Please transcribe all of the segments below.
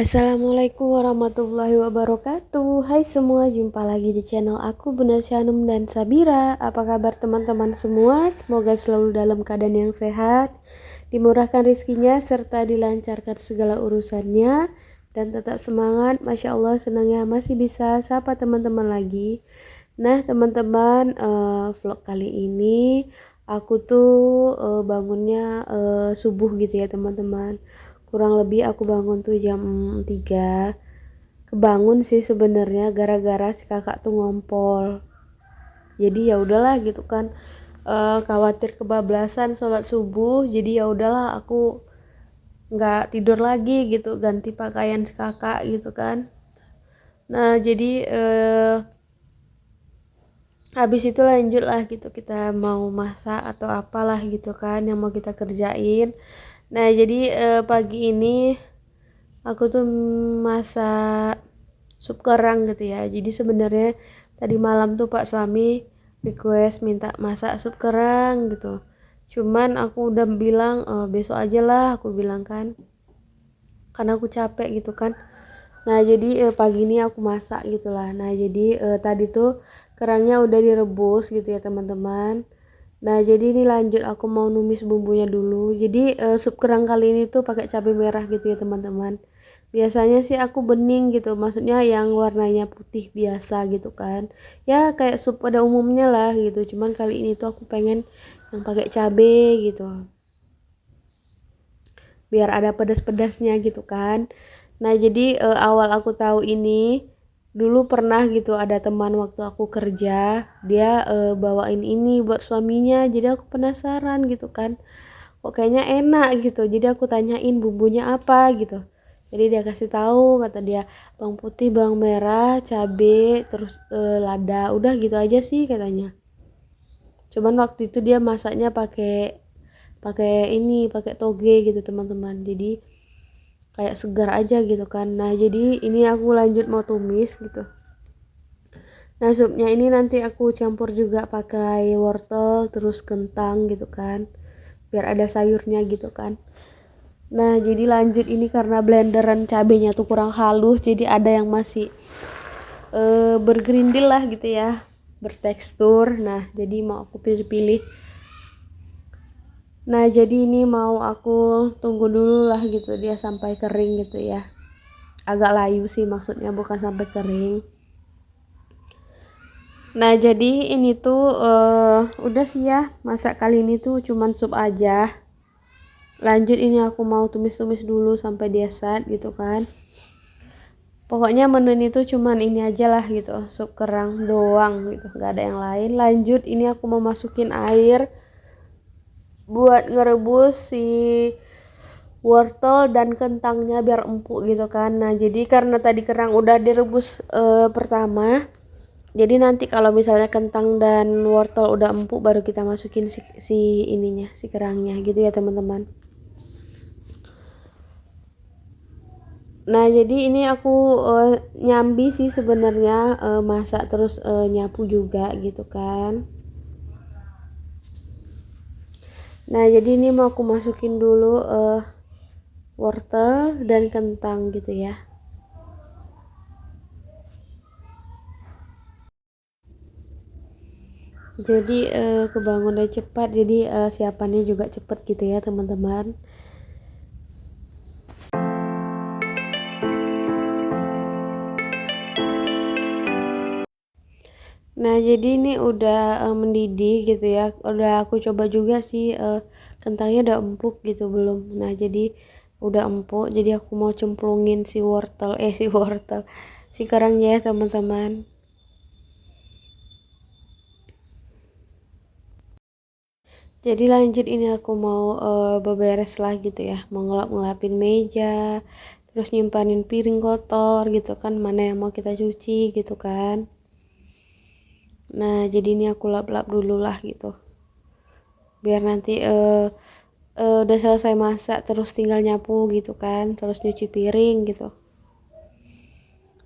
Assalamualaikum warahmatullahi wabarakatuh. Hai semua, jumpa lagi di channel aku Bunda Syanum dan Sabira. Apa kabar teman-teman semua? Semoga selalu dalam keadaan yang sehat, dimurahkan rizkinya, serta dilancarkan segala urusannya, dan tetap semangat. Masya Allah, senangnya masih bisa sapa teman-teman lagi. Nah teman-teman, vlog kali ini aku tuh bangunnya subuh gitu ya teman-teman. Kurang lebih aku bangun tuh jam 3. Kebangun sih sebenarnya gara-gara si kakak tuh ngompol. Jadi ya udahlah gitu kan. Khawatir kebablasan sholat subuh. Jadi ya udahlah aku nggak tidur lagi gitu, ganti pakaian si kakak gitu kan. Nah jadi habis itu lanjut lah gitu, kita mau masak atau apalah gitu kan yang mau kita kerjain. Nah jadi pagi ini aku tuh masak sup kerang gitu ya. Jadi sebenarnya tadi malam tuh Pak suami request minta masak sup kerang gitu. Cuman aku udah bilang besok aja lah, aku bilang kan. Karena aku capek gitu kan. Nah jadi pagi ini aku masak gitulah. Nah jadi tadi tuh kerangnya udah direbus gitu ya teman-teman. Nah jadi ini lanjut, aku mau numis bumbunya dulu. Jadi sup kerang kali ini tuh pakai cabai merah gitu ya teman-teman. Biasanya sih aku bening gitu, maksudnya yang warnanya putih biasa gitu kan. Ya kayak sup pada umumnya lah gitu. Cuman kali ini tuh aku pengen yang pakai cabai gitu. Biar ada pedas-pedasnya gitu kan. Nah jadi awal aku tahu ini dulu pernah gitu, ada teman waktu aku kerja, dia bawain ini buat suaminya, jadi aku penasaran gitu kan, kok kayaknya enak gitu. Jadi aku tanyain bumbunya apa gitu, jadi dia kasih tahu, kata dia bawang putih, bawang merah, cabai, terus lada, udah gitu aja sih katanya. Cuman waktu itu dia masaknya pakai pakai ini, pakai toge gitu teman-teman, jadi kayak segar aja gitu kan. Nah jadi ini aku lanjut mau tumis gitu. Nah supnya ini nanti aku campur juga pakai wortel terus kentang gitu kan, biar ada sayurnya gitu kan. Nah jadi lanjut ini karena blenderan cabenya tuh kurang halus, jadi ada yang masih bergerindil lah gitu ya, bertekstur. Nah jadi mau aku pilih-pilih. Nah jadi ini mau aku tunggu dulu lah gitu dia sampai kering gitu ya, agak layu sih maksudnya, bukan sampai kering. Nah jadi ini tuh udah sih ya, masak kali ini tuh cuman sup aja. Lanjut ini aku mau tumis-tumis dulu sampai dia set gitu kan. Pokoknya menu ini tuh cuman ini aja lah gitu, sup kerang doang gitu, nggak ada yang lain. Lanjut ini aku mau masukin air buat ngerebus si wortel dan kentangnya biar empuk gitu kan. Nah jadi karena tadi kerang udah direbus pertama, jadi nanti kalau misalnya kentang dan wortel udah empuk baru kita masukin si ininya, si kerangnya gitu ya teman-teman. Nah jadi ini aku nyambi sih sebenarnya, masak terus nyapu juga gitu kan. Nah jadi ini mau aku masukin dulu wortel dan kentang gitu ya. Jadi kebangunnya cepat, jadi siapannya juga cepat gitu ya teman-teman. Nah jadi ini udah mendidih gitu ya, udah aku coba juga sih kentangnya udah empuk gitu belum. Nah jadi udah empuk, jadi aku mau cemplungin si wortel si wortel, si kerangnya ya teman-teman. Jadi lanjut ini aku mau beberes lah gitu ya, mau ngelap-ngelapin meja, terus nyimpanin piring kotor gitu kan, mana yang mau kita cuci gitu kan. Nah jadi ini aku lap-lap dulu lah gitu, biar nanti udah selesai masak terus tinggal nyapu gitu kan, terus nyuci piring gitu.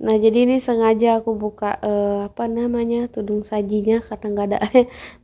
Nah jadi ini sengaja aku buka apa namanya, tudung sajinya, karena nggak ada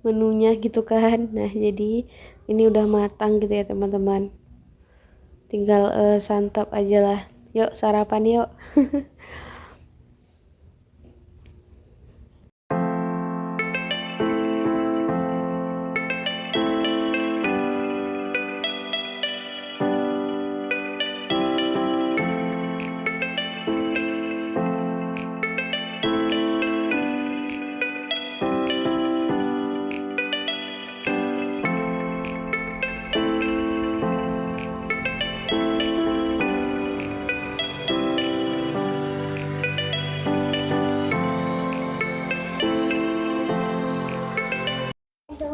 menunya gitu kan. Nah jadi ini udah matang gitu ya teman-teman, tinggal santap aja lah. Yuk sarapan yuk.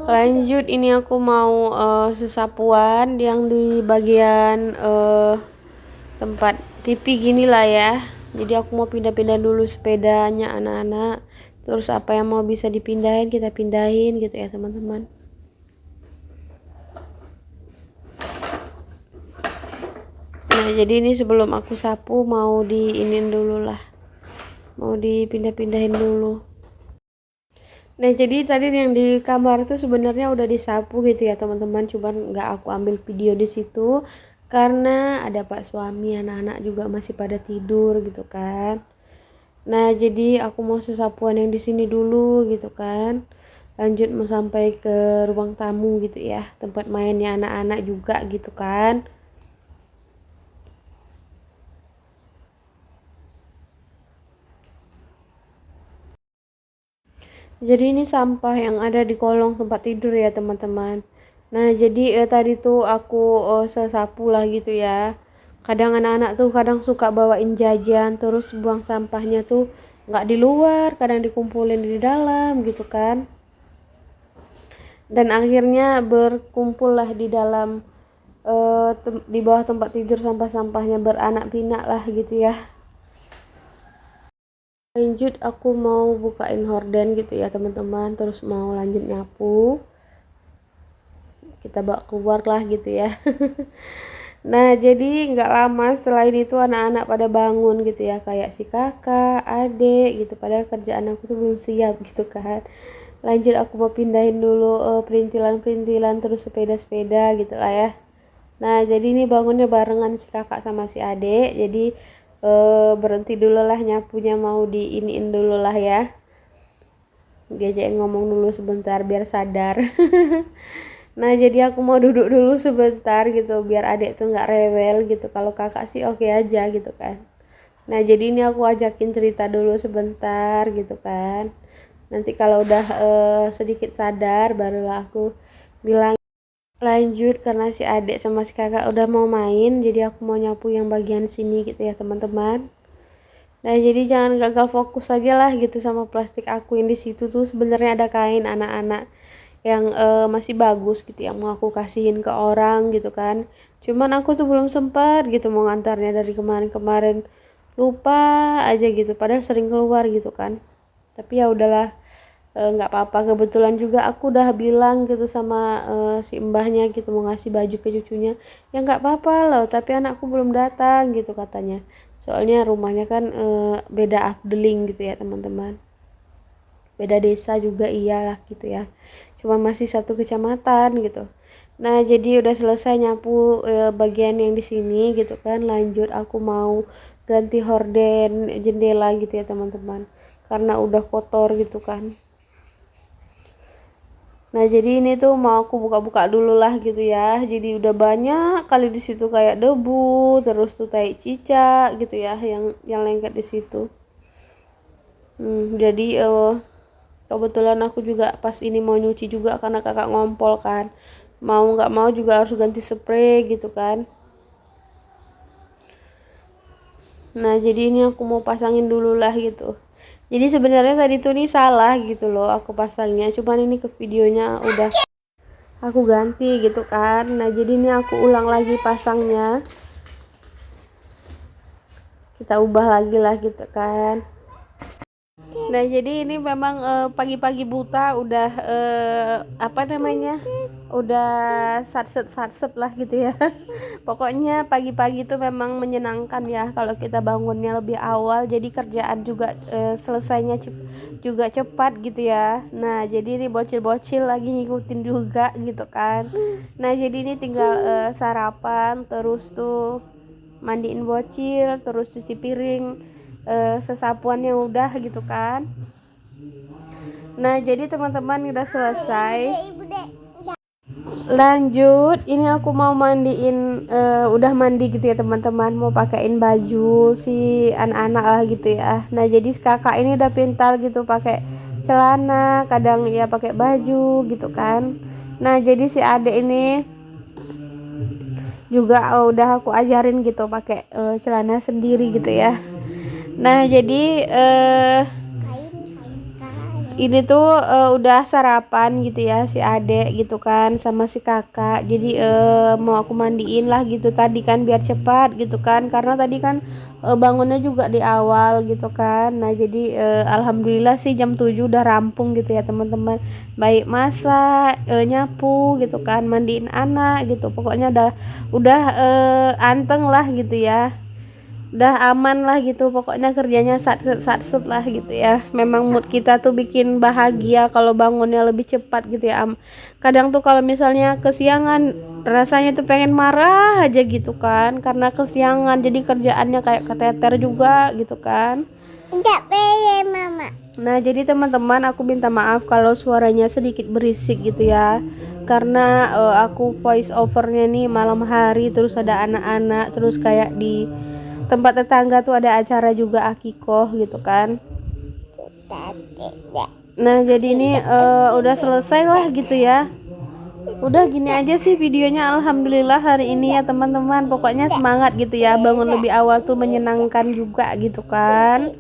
Lanjut, ini aku mau sesapuan yang di bagian tempat TV gini lah ya. Jadi aku mau pindah-pindah dulu sepedanya anak-anak. Terus apa yang mau bisa dipindahin kita pindahin gitu ya teman-teman. Nah jadi ini sebelum aku sapu mau diinin dulu lah, mau dipindah-pindahin dulu. Nah jadi tadi yang di kamar itu sebenarnya udah disapu gitu ya teman-teman, cuman nggak aku ambil video di situ karena ada Pak suami, anak-anak juga masih pada tidur gitu kan. Nah jadi aku mau sesapuan yang di sini dulu gitu kan, lanjut mau sampai ke ruang tamu gitu ya, tempat mainnya anak-anak juga gitu kan. Jadi ini sampah yang ada di kolong tempat tidur ya teman-teman. Nah jadi tadi tuh aku sesapu lah gitu ya. Kadang anak-anak tuh kadang suka bawain jajan terus buang sampahnya tuh nggak di luar, kadang dikumpulin di dalam gitu kan. Dan akhirnya berkumpul lah di dalam di bawah tempat tidur, sampah-sampahnya beranak pinak lah gitu ya. Lanjut aku mau bukain horden gitu ya teman-teman, terus mau lanjut nyapu, kita bawa keluar lah gitu ya. Nah jadi nggak lama setelah ini tuh anak-anak pada bangun gitu ya, kayak si kakak, adik gitu, padahal kerjaan aku tuh belum siap gitu kan. Lanjut aku mau pindahin dulu perintilan-perintilan terus sepeda-sepeda gitu lah ya. Nah jadi ini bangunnya barengan si kakak sama si adik, jadi berhenti dulu lah nyapunya, mau diiniin dulu lah ya, diajakin ngomong dulu sebentar biar sadar. Nah jadi aku mau duduk dulu sebentar gitu biar adik tuh nggak rewel gitu, kalau kakak sih oke aja gitu kan. Nah jadi ini aku ajakin cerita dulu sebentar gitu kan, nanti kalau udah sedikit sadar barulah aku bilang lanjut, karena si adik sama si kakak udah mau main jadi aku mau nyapu yang bagian sini gitu ya teman-teman. Nah jadi jangan gagal fokus aja lah gitu sama plastik aku yang di situ tuh sebenarnya ada kain anak-anak yang masih bagus gitu yang mau aku kasihin ke orang gitu kan, cuman aku tuh belum sempat gitu mau ngantarnya dari kemarin-kemarin, lupa aja gitu padahal sering keluar gitu kan. Tapi ya udahlah, nggak apa-apa, kebetulan juga aku udah bilang gitu sama si mbahnya gitu mau ngasih baju ke cucunya, ya nggak apa-apa loh tapi anakku belum datang gitu katanya, soalnya rumahnya kan beda afdeling gitu ya teman-teman, beda desa juga iyalah gitu ya, cuma masih satu kecamatan gitu. Nah jadi udah selesai nyapu bagian yang di sini gitu kan, lanjut aku mau ganti horden jendela gitu ya teman-teman, karena udah kotor gitu kan. Nah jadi ini tuh mau aku buka-buka dulu lah gitu ya, jadi udah banyak kali di situ kayak debu terus tuh tai cicak gitu ya yang lengket di situ. Jadi kebetulan aku juga pas ini mau nyuci juga karena kakak ngompol kan, mau nggak mau juga harus ganti spray gitu kan. Nah jadi ini aku mau pasangin dulu lah gitu. Jadi sebenarnya tadi tuh nih salah gitu loh aku pasangnya, cuman ini ke videonya udah aku ganti gitu kan. Nah jadi ini aku ulang lagi pasangnya, kita ubah lagi lah gitu kan. Nah jadi ini memang pagi-pagi buta udah apa namanya, udah satset lah gitu ya. Pokoknya pagi-pagi itu memang menyenangkan ya kalau kita bangunnya lebih awal, jadi kerjaan juga selesainya juga cepat gitu ya. Nah jadi ini bocil-bocil lagi ngikutin juga gitu kan. Nah jadi ini tinggal sarapan terus tuh mandiin bocil, terus cuci piring, sesapuannya udah gitu kan. Nah jadi teman-teman udah selesai, lanjut ini aku mau mandiin, udah mandi gitu ya teman-teman, mau pakein baju si anak-anak lah gitu ya. Nah jadi si kakak ini udah pintar gitu pakai celana, kadang ya pakai baju gitu kan. Nah jadi si adek ini juga udah aku ajarin gitu pakai celana sendiri gitu ya. Nah jadi ini tuh udah sarapan gitu ya si adek gitu kan sama si kakak. Jadi mau aku mandiin lah gitu tadi kan biar cepat gitu kan, karena tadi kan bangunnya juga di awal gitu kan. Nah jadi alhamdulillah sih jam 7 udah rampung gitu ya teman-teman, baik masak, nyapu gitu kan, mandiin anak gitu, pokoknya udah anteng lah gitu ya, udah aman lah gitu, pokoknya kerjanya sat lah gitu ya. Memang mood kita tuh bikin bahagia kalau bangunnya lebih cepat gitu ya. Kadang tuh kalau misalnya kesiangan rasanya tuh pengen marah aja gitu kan, karena kesiangan jadi kerjaannya kayak keteter juga gitu kan. Enggak pede mama. Nah jadi teman-teman aku minta maaf kalau suaranya sedikit berisik gitu ya, karena aku voice overnya nih malam hari, terus ada anak-anak, terus kayak di tempat tetangga tuh ada acara juga akikoh gitu kan. Nah jadi ini udah selesai lah gitu ya. Udah gini aja sih videonya, alhamdulillah hari ini ya teman-teman. Pokoknya semangat gitu ya, bangun lebih awal tuh menyenangkan juga gitu kan.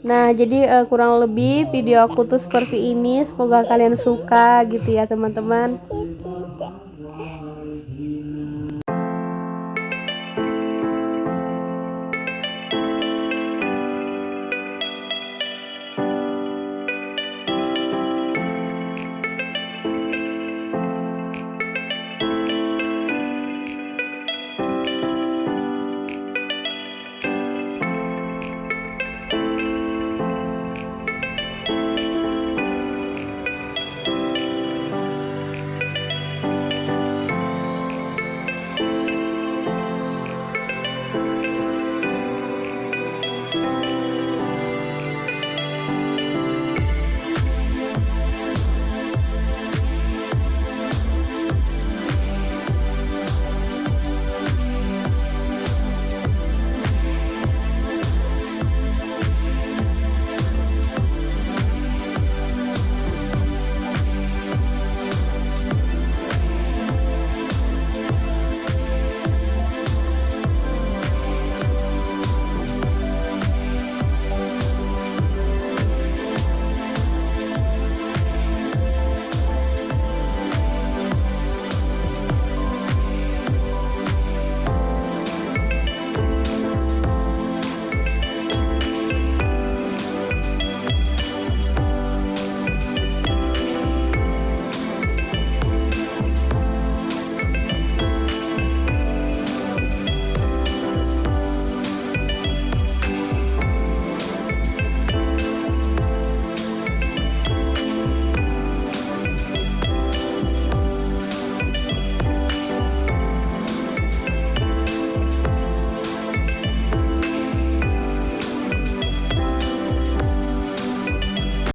Nah jadi kurang lebih video aku tuh seperti ini, semoga kalian suka gitu ya teman-teman.